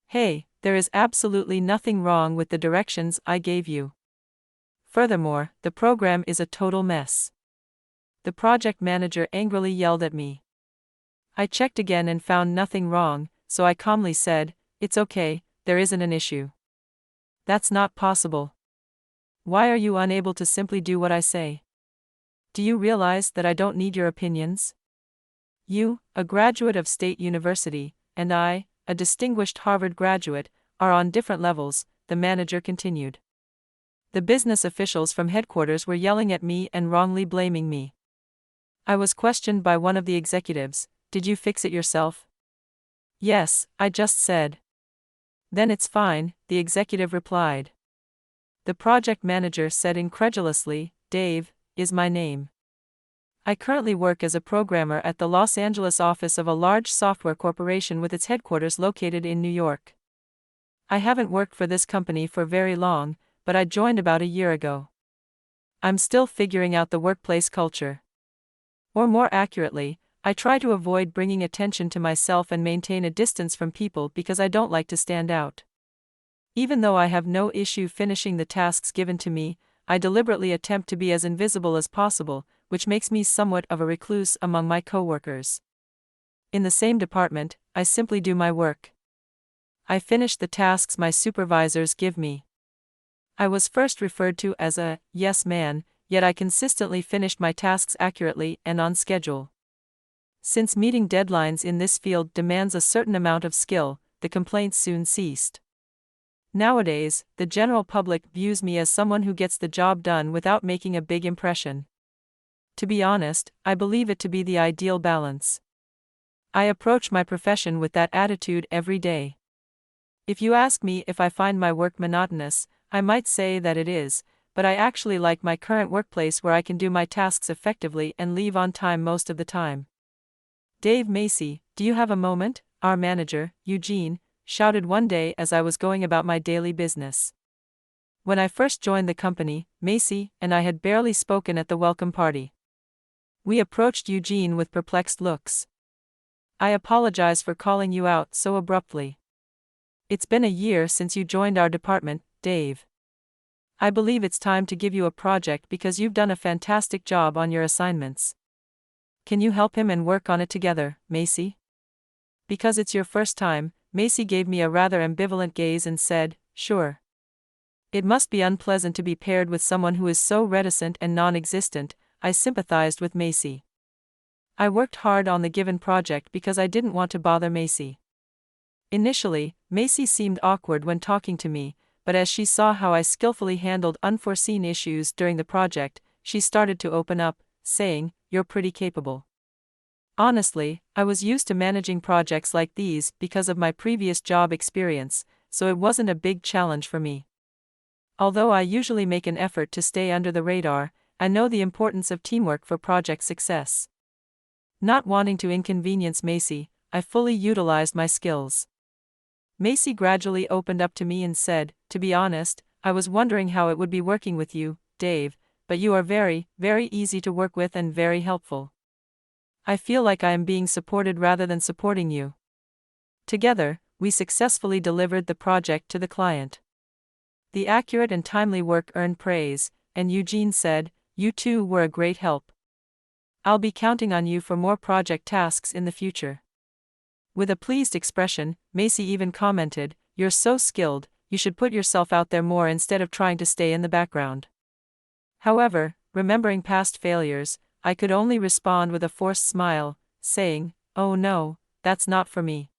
Hey, there is absolutely nothing wrong with the directions I gave you. Furthermore, the program is a total mess. The project manager angrily yelled at me. I checked again and found nothing wrong, so I calmly said, "It's okay, there isn't an issue." "That's not possible. Why are you unable to simply do what I say? Do you realize that I don't need your opinions? You, a graduate of State University, and I, a distinguished Harvard graduate, are on different levels," the manager continued. The business officials from headquarters were yelling at me and wrongly blaming me. I was questioned by one of the executives. "Did you fix it yourself?" "Yes," I just said. "Then it's fine," the executive replied. The project manager said incredulously, "Dave is my name. I currently work as a programmer at the Los Angeles office of a large software corporation with its headquarters located in New York. I haven't worked for this company for very long, but I joined about a year ago. I'm still figuring out the workplace culture. Or more accurately, I try to avoid bringing attention to myself and maintain a distance from people because I don't like to stand out. Even though I have no issue finishing the tasks given to me, I deliberately attempt to be as invisible as possible, which makes me somewhat of a recluse among my coworkers. In the same department, I simply do my work. I finish the tasks my supervisors give me. I was first referred to as a yes man, yet I consistently finished my tasks accurately and on schedule. Since meeting deadlines in this field demands a certain amount of skill, the complaints soon ceased. Nowadays, the general public views me as someone who gets the job done without making a big impression. To be honest, I believe it to be the ideal balance. I approach my profession with that attitude every day. If you ask me if I find my work monotonous, I might say that it is, but I actually like my current workplace where I can do my tasks effectively and leave on time most of the time. "Dave Macy, do you have a moment?" our manager, Eugene, shouted one day as I was going about my daily business. When I first joined the company, Macy and I had barely spoken at the welcome party. We approached Eugene with perplexed looks. "I apologize for calling you out so abruptly. It's been a year since you joined our department, Dave. I believe it's time to give you a project because you've done a fantastic job on your assignments. Can you help him and work on it together, Macy?" "Because it's your first time," Macy gave me a rather ambivalent gaze and said, "Sure." It must be unpleasant to be paired with someone who is so reticent and non-existent. I sympathized with Macy. I worked hard on the given project because I didn't want to bother Macy. Initially, Macy seemed awkward when talking to me, but as she saw how I skillfully handled unforeseen issues during the project, she started to open up, saying, "You're pretty capable." Honestly, I was used to managing projects like these because of my previous job experience, so it wasn't a big challenge for me. Although I usually make an effort to stay under the radar, I know the importance of teamwork for project success. Not wanting to inconvenience Macy, I fully utilized my skills. Macy gradually opened up to me and said, "To be honest, I was wondering how it would be working with you, Dave, but you are very, very easy to work with and very helpful. I feel like I am being supported rather than supporting you." Together, we successfully delivered the project to the client. The accurate and timely work earned praise, and Eugene said, "You two were a great help. I'll be counting on you for more project tasks in the future." With a pleased expression, Macy even commented, "You're so skilled, you should put yourself out there more instead of trying to stay in the background." However, remembering past failures, I could only respond with a forced smile, saying, "Oh no, that's not for me."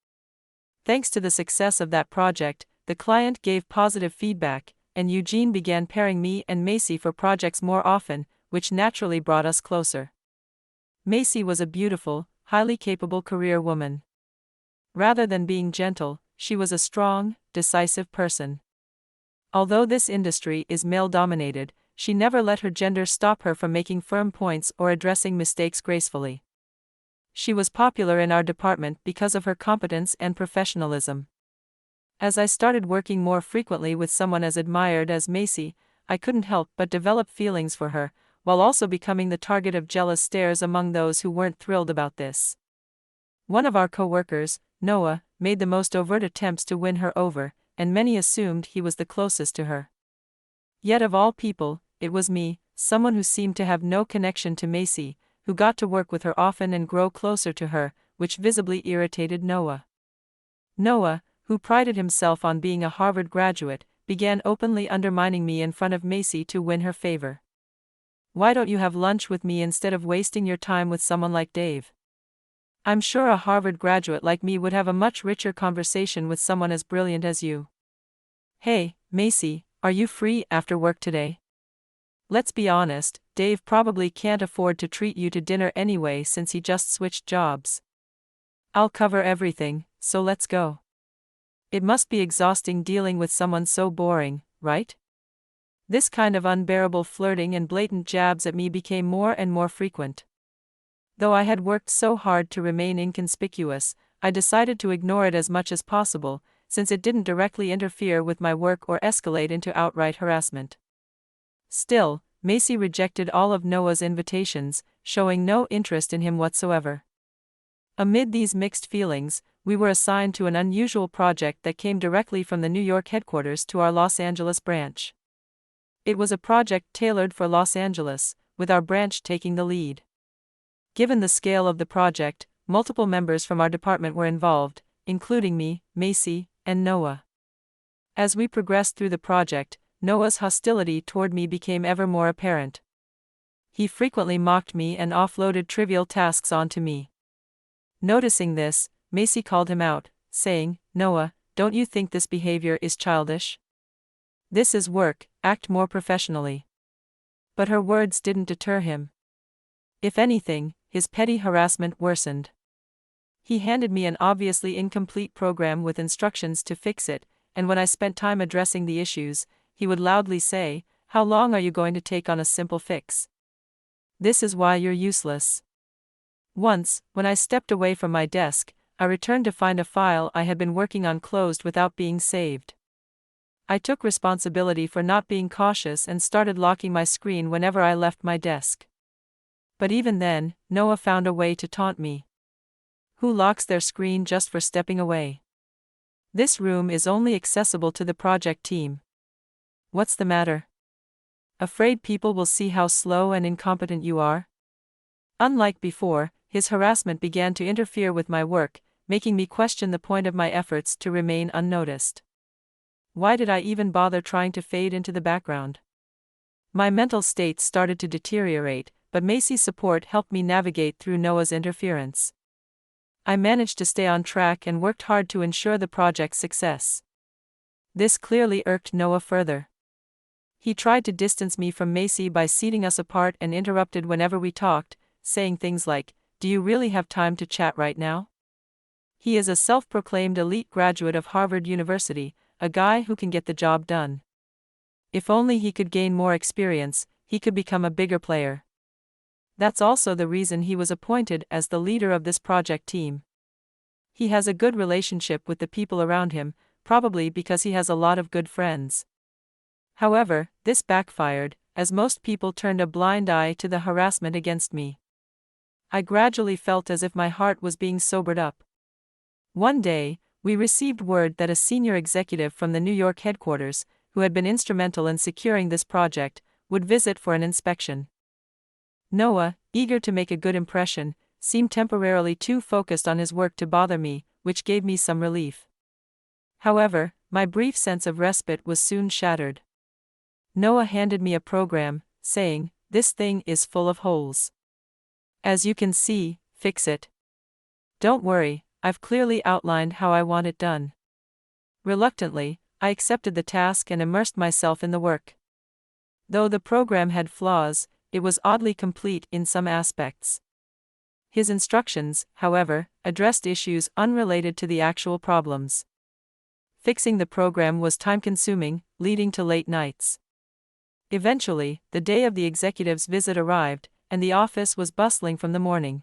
Thanks to the success of that project, the client gave positive feedback, and Eugene began pairing me and Macy for projects more often, which naturally brought us closer. Macy was a beautiful, highly capable career woman. Rather than being gentle, she was a strong, decisive person. Although this industry is male-dominated, she never let her gender stop her from making firm points or addressing mistakes gracefully. She was popular in our department because of her competence and professionalism. As I started working more frequently with someone as admired as Macy, I couldn't help but develop feelings for her, while also becoming the target of jealous stares among those who weren't thrilled about this. One of our co-workers, Noah, made the most overt attempts to win her over, and many assumed he was the closest to her. Yet of all people, it was me, someone who seemed to have no connection to Macy, who got to work with her often and grow closer to her, which visibly irritated Noah. Noah, who prided himself on being a Harvard graduate, began openly undermining me in front of Macy to win her favor. "Why don't you have lunch with me instead of wasting your time with someone like Dave? I'm sure a Harvard graduate like me would have a much richer conversation with someone as brilliant as you. Hey, Macy, are you free after work today? Let's be honest, Dave probably can't afford to treat you to dinner anyway since he just switched jobs. I'll cover everything, so let's go. It must be exhausting dealing with someone so boring, right?" This kind of unbearable flirting and blatant jabs at me became more and more frequent. Though I had worked so hard to remain inconspicuous, I decided to ignore it as much as possible, since it didn't directly interfere with my work or escalate into outright harassment. Still, Macy rejected all of Noah's invitations, showing no interest in him whatsoever. Amid these mixed feelings, we were assigned to an unusual project that came directly from the New York headquarters to our Los Angeles branch. It was a project tailored for Los Angeles, with our branch taking the lead. Given the scale of the project, multiple members from our department were involved, including me, Macy, and Noah. As we progressed through the project, Noah's hostility toward me became ever more apparent. He frequently mocked me and offloaded trivial tasks onto me. Noticing this, Macy called him out, saying, "Noah, don't you think this behavior is childish? This is work, act more professionally." But her words didn't deter him. If anything, his petty harassment worsened. He handed me an obviously incomplete program with instructions to fix it, and when I spent time addressing the issues, he would loudly say, "How long are you going to take on a simple fix? This is why you're useless." Once, when I stepped away from my desk, I returned to find a file I had been working on closed without being saved. I took responsibility for not being cautious and started locking my screen whenever I left my desk. But even then, Noah found a way to taunt me. "Who locks their screen just for stepping away? This room is only accessible to the project team. What's the matter? Afraid people will see how slow and incompetent you are?" Unlike before, his harassment began to interfere with my work, making me question the point of my efforts to remain unnoticed. Why did I even bother trying to fade into the background? My mental state started to deteriorate, but Macy's support helped me navigate through Noah's interference. I managed to stay on track and worked hard to ensure the project's success. This clearly irked Noah further. He tried to distance me from Macy by seating us apart and interrupted whenever we talked, saying things like, "Do you really have time to chat right now?" He is a self-proclaimed elite graduate of Harvard University, a guy who can get the job done. If only he could gain more experience, he could become a bigger player. That's also the reason he was appointed as the leader of this project team. He has a good relationship with the people around him, probably because he has a lot of good friends. However, this backfired, as most people turned a blind eye to the harassment against me. I gradually felt as if my heart was being sobered up. One day, we received word that a senior executive from the New York headquarters, who had been instrumental in securing this project, would visit for an inspection. Noah, eager to make a good impression, seemed temporarily too focused on his work to bother me, which gave me some relief. However, my brief sense of respite was soon shattered. Noah handed me a program, saying, "This thing is full of holes. As you can see, fix it. Don't worry, I've clearly outlined how I want it done." Reluctantly, I accepted the task and immersed myself in the work. Though the program had flaws, it was oddly complete in some aspects. His instructions, however, addressed issues unrelated to the actual problems. Fixing the program was time-consuming, leading to late nights. Eventually, the day of the executive's visit arrived, and the office was bustling from the morning.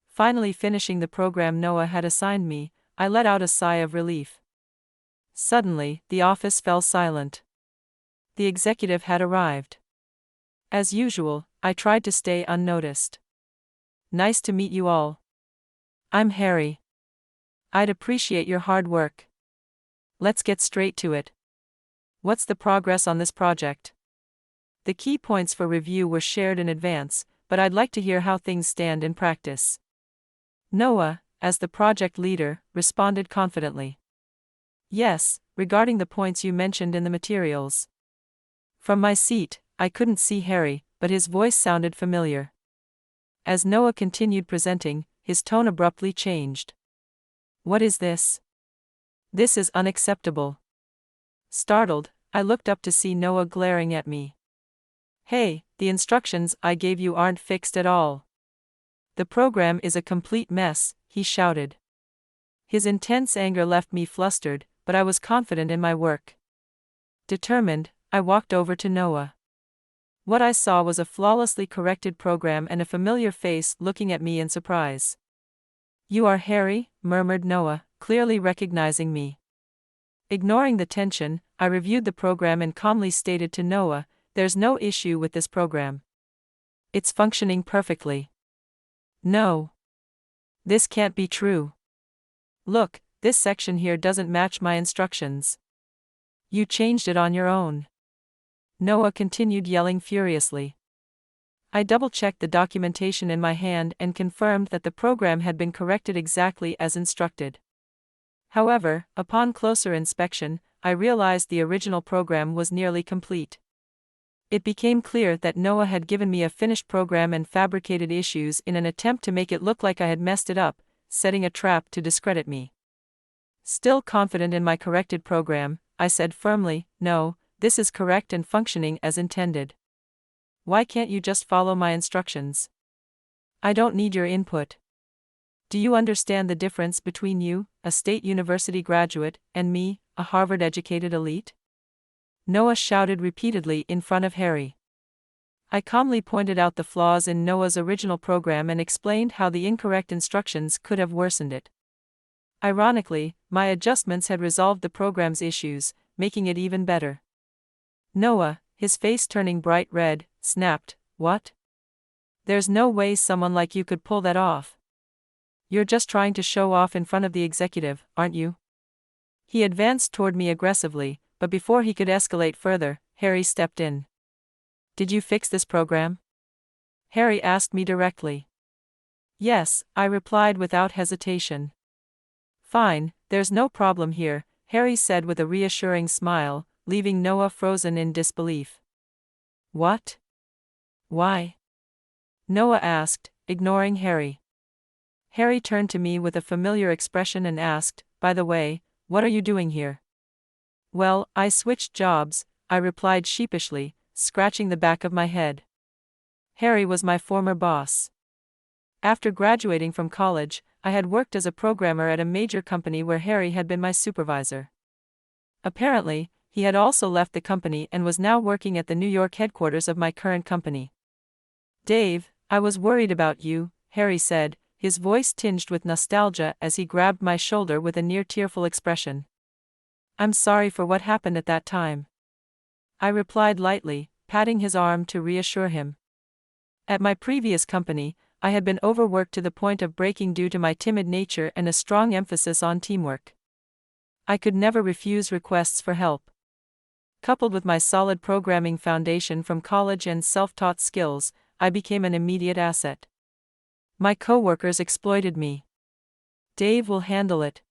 Finally finishing the program Noah had assigned me, I let out a sigh of relief. Suddenly, the office fell silent. The executive had arrived. As usual, I tried to stay unnoticed. "Nice to meet you all. I'm Harry. I'd appreciate your hard work. Let's get straight to it. What's the progress on this project? The key points for review were shared in advance, but I'd like to hear how things stand in practice. Noah, as the project leader, responded confidently. Yes, regarding the points you mentioned in the materials. From my seat, I couldn't see Harry, but his voice sounded familiar. As Noah continued presenting, his tone abruptly changed. What is this? This is unacceptable. Startled, I looked up to see Noah glaring at me. Hey, the instructions I gave you aren't fixed at all. The program is a complete mess, he shouted. His intense anger left me flustered, but I was confident in my work. Determined, I walked over to Noah. What I saw was a flawlessly corrected program and a familiar face looking at me in surprise. You are Harry, murmured Noah, clearly recognizing me. Ignoring the tension, I reviewed the program and calmly stated to Noah, there's no issue with this program. It's functioning perfectly. No. This can't be true. Look, this section here doesn't match my instructions. You changed it on your own. Noah continued yelling furiously. I double-checked the documentation in my hand and confirmed that the program had been corrected exactly as instructed. However, upon closer inspection, I realized the original program was nearly complete. It became clear that Noah had given me a finished program and fabricated issues in an attempt to make it look like I had messed it up, setting a trap to discredit me. Still confident in my corrected program, I said firmly, no, this is correct and functioning as intended. Why can't you just follow my instructions? I don't need your input. Do you understand the difference between you, a state university graduate, and me, a Harvard-educated elite? Noah shouted repeatedly in front of Harry. I calmly pointed out the flaws in Noah's original program and explained how the incorrect instructions could have worsened it. Ironically, my adjustments had resolved the program's issues, making it even better. Noah, his face turning bright red, snapped, "What? There's no way someone like you could pull that off. You're just trying to show off in front of the executive, aren't you?" He advanced toward me aggressively, but before he could escalate further, Harry stepped in. Did you fix this program? Harry asked me directly. Yes, I replied without hesitation. Fine, there's no problem here, Harry said with a reassuring smile, leaving Noah frozen in disbelief. What? Why? Noah asked, ignoring Harry. Harry turned to me with a familiar expression and asked, by the way, what are you doing here? Well, I switched jobs, I replied sheepishly, scratching the back of my head. Harry was my former boss. After graduating from college, I had worked as a programmer at a major company where Harry had been my supervisor. Apparently, he had also left the company and was now working at the New York headquarters of my current company. Dave, I was worried about you, Harry said, his voice tinged with nostalgia as he grabbed my shoulder with a near-tearful expression. I'm sorry for what happened at that time. I replied lightly, patting his arm to reassure him. At my previous company, I had been overworked to the point of breaking due to my timid nature and a strong emphasis on teamwork. I could never refuse requests for help. Coupled with my solid programming foundation from college and self-taught skills, I became an immediate asset. My coworkers exploited me. Dave will handle it.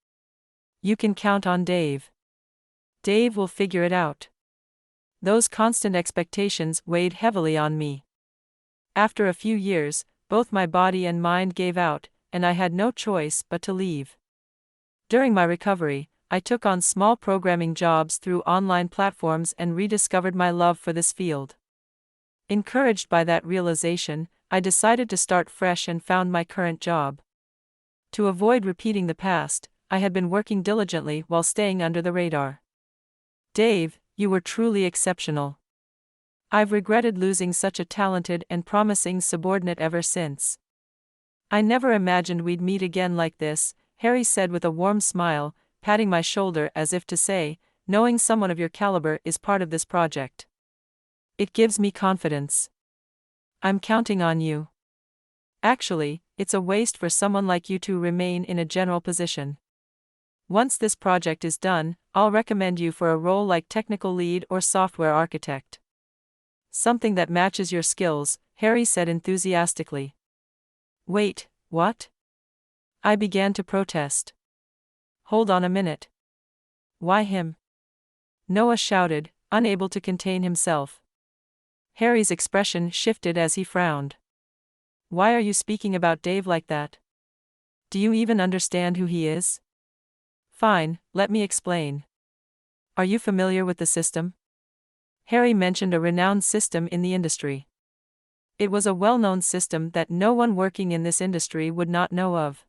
You can count on Dave. Dave will figure it out. Those constant expectations weighed heavily on me. After a few years, both my body and mind gave out, and I had no choice but to leave. During my recovery, I took on small programming jobs through online platforms and rediscovered my love for this field. Encouraged by that realization, I decided to start fresh and found my current job. To avoid repeating the past, I had been working diligently while staying under the radar. Dave, you were truly exceptional. I've regretted losing such a talented and promising subordinate ever since. I never imagined we'd meet again like this, Harry said with a warm smile, patting my shoulder as if to say, knowing someone of your caliber is part of this project. It gives me confidence. I'm counting on you. Actually, it's a waste for someone like you to remain in a general position. Once this project is done, I'll recommend you for a role like technical lead or software architect. Something that matches your skills, Harry said enthusiastically. Wait, what? I began to protest. Hold on a minute. Why him? Noah shouted, unable to contain himself. Harry's expression shifted as he frowned. Why are you speaking about Dave like that? Do you even understand who he is? Fine, let me explain. Are you familiar with the system? Harry mentioned a renowned system in the industry. It was a well-known system that no one working in this industry would not know of.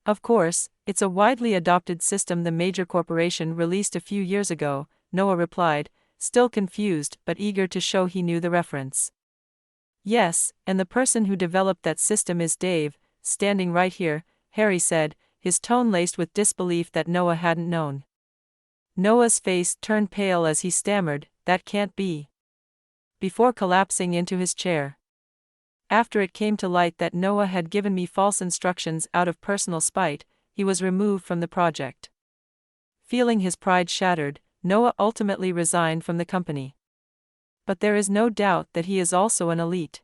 Of course, it's a widely adopted system the major corporation released a few years ago, Noah replied, still confused but eager to show he knew the reference. Yes, and the person who developed that system is Dave, standing right here, Harry said, his tone laced with disbelief that Noah hadn't known. Noah's face turned pale as he stammered, that can't be. Before collapsing into his chair. After it came to light that Noah had given me false instructions out of personal spite, he was removed from the project. Feeling his pride shattered, Noah ultimately resigned from the company. But there is no doubt that he is also an elite.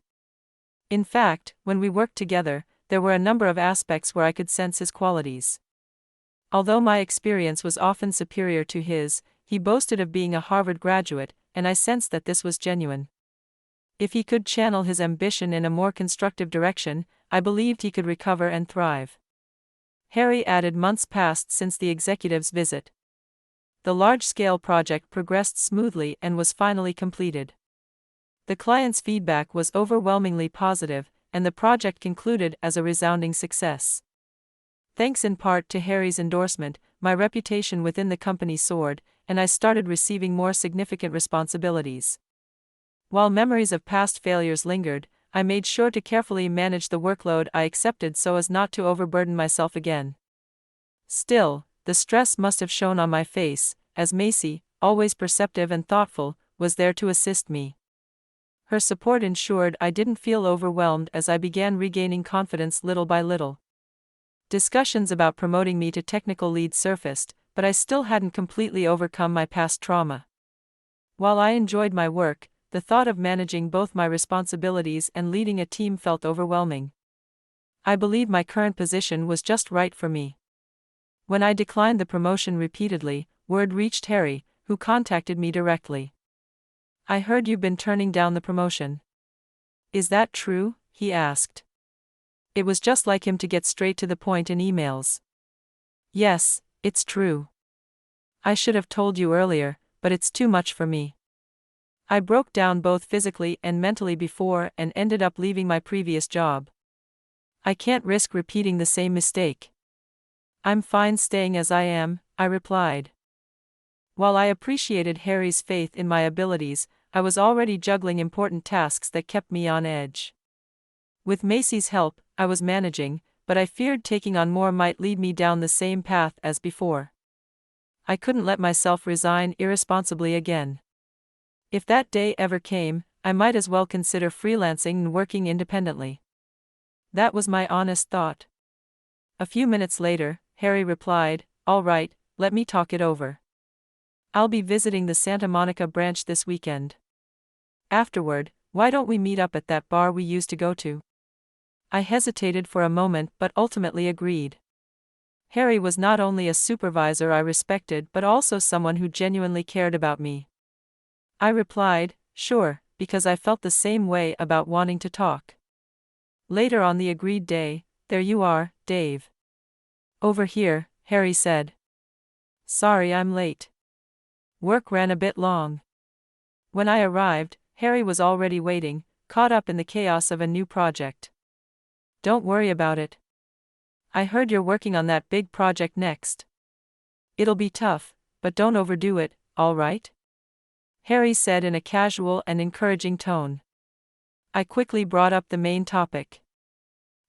In fact, when we worked together, there were a number of aspects where I could sense his qualities. Although my experience was often superior to his, he boasted of being a Harvard graduate, and I sensed that this was genuine. If he could channel his ambition in a more constructive direction, I believed he could recover and thrive. Harry added months passed since the executive's visit. The large-scale project progressed smoothly and was finally completed. The client's feedback was overwhelmingly positive, and the project concluded as a resounding success. Thanks in part to Harry's endorsement, my reputation within the company soared, and I started receiving more significant responsibilities. While memories of past failures lingered, I made sure to carefully manage the workload I accepted so as not to overburden myself again. Still, the stress must have shown on my face, as Macy, always perceptive and thoughtful, was there to assist me. Her support ensured I didn't feel overwhelmed as I began regaining confidence little by little. Discussions about promoting me to technical lead surfaced, but I still hadn't completely overcome my past trauma. While I enjoyed my work, the thought of managing both my responsibilities and leading a team felt overwhelming. I believed my current position was just right for me. When I declined the promotion repeatedly, word reached Harry, who contacted me directly. I heard you've been turning down the promotion. Is that true? He asked. It was just like him to get straight to the point in emails. Yes, it's true. I should have told you earlier, but it's too much for me. I broke down both physically and mentally before and ended up leaving my previous job. I can't risk repeating the same mistake. I'm fine staying as I am, I replied. While I appreciated Harry's faith in my abilities, I was already juggling important tasks that kept me on edge. With Macy's help, I was managing, but I feared taking on more might lead me down the same path as before. I couldn't let myself resign irresponsibly again. If that day ever came, I might as well consider freelancing and working independently. That was my honest thought. A few minutes later, Harry replied, "All right, let me talk it over. I'll be visiting the Santa Monica branch this weekend. Afterward, why don't we meet up at that bar we used to go to?" I hesitated for a moment but ultimately agreed. Harry was not only a supervisor I respected but also someone who genuinely cared about me. I replied, "Sure," because I felt the same way about wanting to talk. Later on the agreed day, "There you are, Dave." "Over here," Harry said. "Sorry I'm late. Work ran a bit long." When I arrived, Harry was already waiting, caught up in the chaos of a new project. "Don't worry about it. I heard you're working on that big project next. It'll be tough, but don't overdo it, all right?" Harry said in a casual and encouraging tone. I quickly brought up the main topic.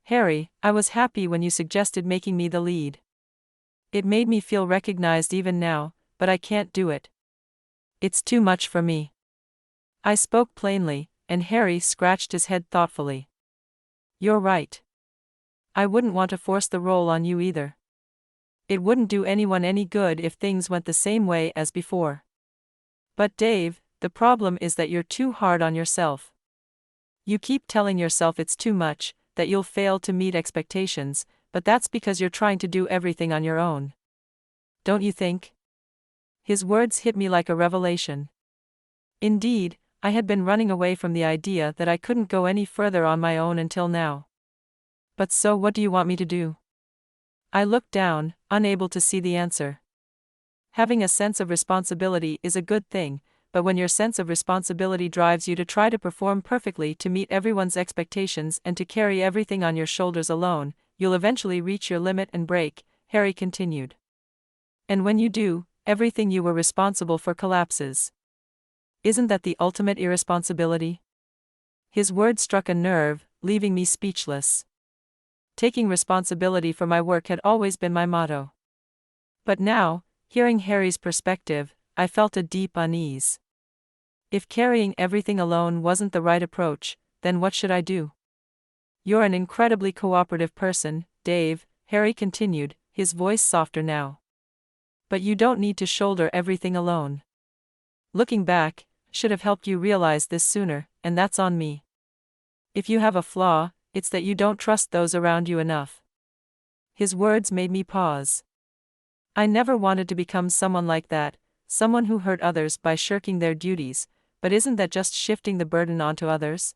"Harry, I was happy when you suggested making me the lead. It made me feel recognized even now, but I can't do it. It's too much for me." I spoke plainly, and Harry scratched his head thoughtfully. "You're right. I wouldn't want to force the role on you either. It wouldn't do anyone any good if things went the same way as before. But Dave, the problem is that you're too hard on yourself. You keep telling yourself it's too much, that you'll fail to meet expectations, but that's because you're trying to do everything on your own. Don't you think? His words hit me like a revelation. Indeed, I had been running away from the idea that I couldn't go any further on my own until now. But so what do you want me to do? I looked down, unable to see the answer. Having a sense of responsibility is a good thing, but when your sense of responsibility drives you to try to perform perfectly to meet everyone's expectations and to carry everything on your shoulders alone, you'll eventually reach your limit and break, Harry continued. And when you do, everything you were responsible for collapses. Isn't that the ultimate irresponsibility? His words struck a nerve, leaving me speechless. Taking responsibility for my work had always been my motto. But now, hearing Harry's perspective, I felt a deep unease. If carrying everything alone wasn't the right approach, then what should I do? You're an incredibly cooperative person, Dave, Harry continued, his voice softer now. But you don't need to shoulder everything alone. Looking back, should have helped you realize this sooner, and that's on me. If you have a flaw, it's that you don't trust those around you enough. His words made me pause. I never wanted to become someone like that, someone who hurt others by shirking their duties, but isn't that just shifting the burden onto others?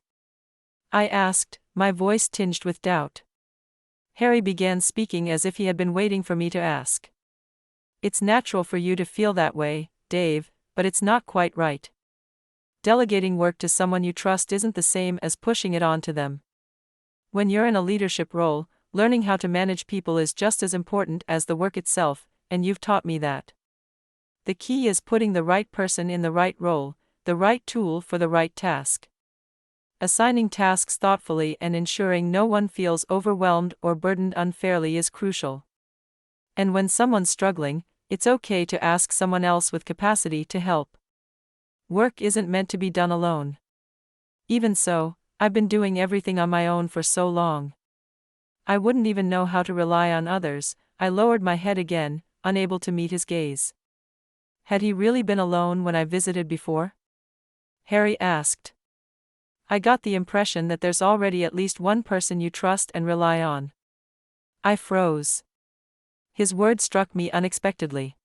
I asked, my voice tinged with doubt. Harry began speaking as if he had been waiting for me to ask. It's natural for you to feel that way, Dave, but it's not quite right. Delegating work to someone you trust isn't the same as pushing it on to them. When you're in a leadership role, learning how to manage people is just as important as the work itself, and you've taught me that. The key is putting the right person in the right role, the right tool for the right task. Assigning tasks thoughtfully and ensuring no one feels overwhelmed or burdened unfairly is crucial. And when someone's struggling, it's okay to ask someone else with capacity to help. Work isn't meant to be done alone. Even so, I've been doing everything on my own for so long. I wouldn't even know how to rely on others. I lowered my head again, unable to meet his gaze. Had he really been alone when I visited before? Harry asked. I got the impression that there's already at least one person you trust and rely on. I froze. His words struck me unexpectedly.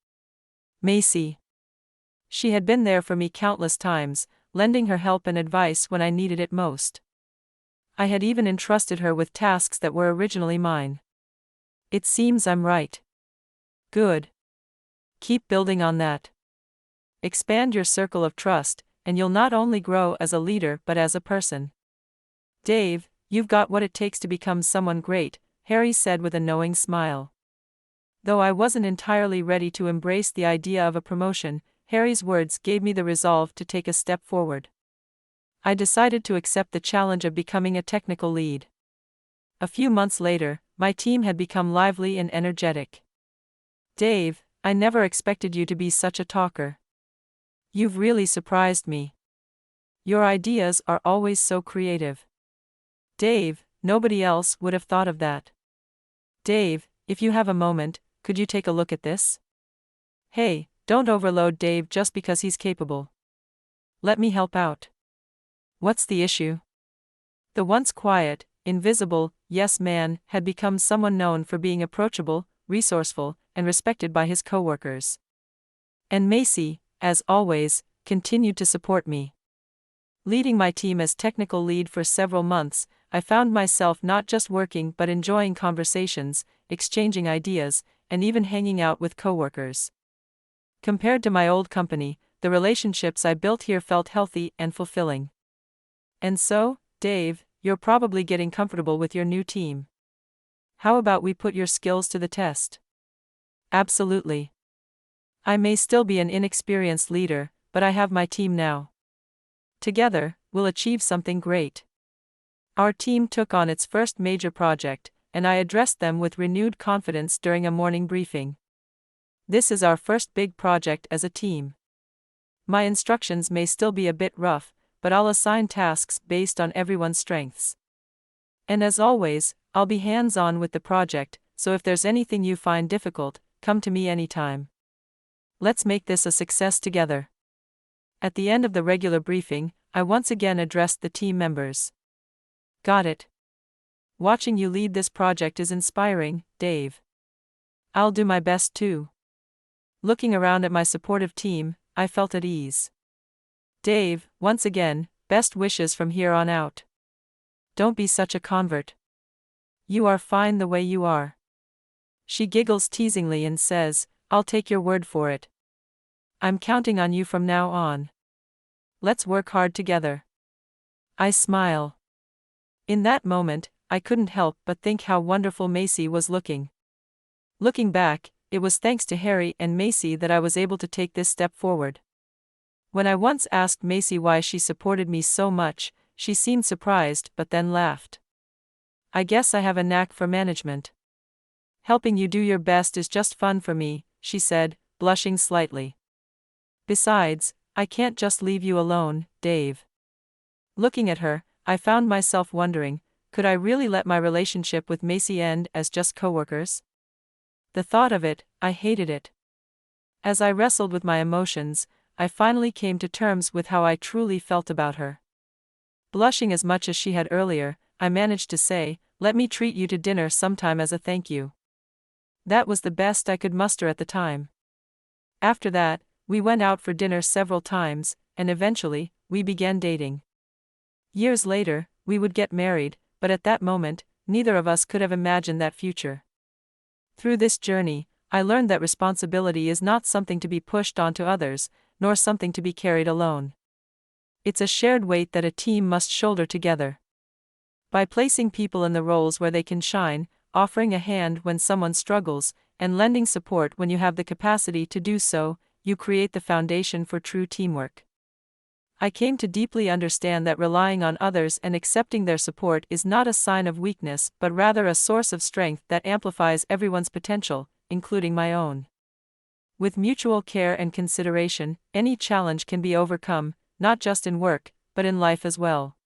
Macy. She had been there for me countless times, lending her help and advice when I needed it most. I had even entrusted her with tasks that were originally mine. It seems I'm right. Good. Keep building on that. Expand your circle of trust, and you'll not only grow as a leader but as a person. Dave, you've got what it takes to become someone great, Harry said with a knowing smile. Though I wasn't entirely ready to embrace the idea of a promotion, Harry's words gave me the resolve to take a step forward. I decided to accept the challenge of becoming a technical lead. A few months later, my team had become lively and energetic. Dave, I never expected you to be such a talker. You've really surprised me. Your ideas are always so creative. Dave, nobody else would have thought of that. Dave, if you have a moment, could you take a look at this? Hey, don't overload Dave just because he's capable. Let me help out. What's the issue? The once quiet, invisible, yes man had become someone known for being approachable, resourceful, and respected by his coworkers. And Macy, as always, continued to support me. Leading my team as technical lead for several months, I found myself not just working but enjoying conversations, exchanging ideas, and even hanging out with coworkers. Compared to my old company, the relationships I built here felt healthy and fulfilling. And so, Dave, you're probably getting comfortable with your new team. How about we put your skills to the test? Absolutely. I may still be an inexperienced leader, but I have my team now. Together, we'll achieve something great. Our team took on its first major project, and I addressed them with renewed confidence during a morning briefing. This is our first big project as a team. My instructions may still be a bit rough, but I'll assign tasks based on everyone's strengths. And as always, I'll be hands-on with the project, so if there's anything you find difficult, come to me anytime. Let's make this a success together. At the end of the regular briefing, I once again addressed the team members. Got it. Watching you lead this project is inspiring, Dave. I'll do my best too. Looking around at my supportive team, I felt at ease. Dave, once again, best wishes from here on out. Don't be such a convert. You are fine the way you are. She giggles teasingly and says, I'll take your word for it. I'm counting on you from now on. Let's work hard together. I smile. In that moment, I couldn't help but think how wonderful Macy was looking. Looking back, it was thanks to Harry and Macy that I was able to take this step forward. When I once asked Macy why she supported me so much, she seemed surprised but then laughed. I guess I have a knack for management. Helping you do your best is just fun for me, she said, blushing slightly. Besides, I can't just leave you alone, Dave. Looking at her, I found myself wondering, could I really let my relationship with Macy end as just coworkers? The thought of it, I hated it. As I wrestled with my emotions, I finally came to terms with how I truly felt about her. Blushing as much as she had earlier, I managed to say, let me treat you to dinner sometime as a thank you. That was the best I could muster at the time. After that, we went out for dinner several times, and eventually, we began dating. Years later, we would get married, but at that moment, neither of us could have imagined that future. Through this journey, I learned that responsibility is not something to be pushed onto others, nor something to be carried alone. It's a shared weight that a team must shoulder together. By placing people in the roles where they can shine, offering a hand when someone struggles, and lending support when you have the capacity to do so, you create the foundation for true teamwork. I came to deeply understand that relying on others and accepting their support is not a sign of weakness but rather a source of strength that amplifies everyone's potential, including my own. With mutual care and consideration, any challenge can be overcome, not just in work, but in life as well.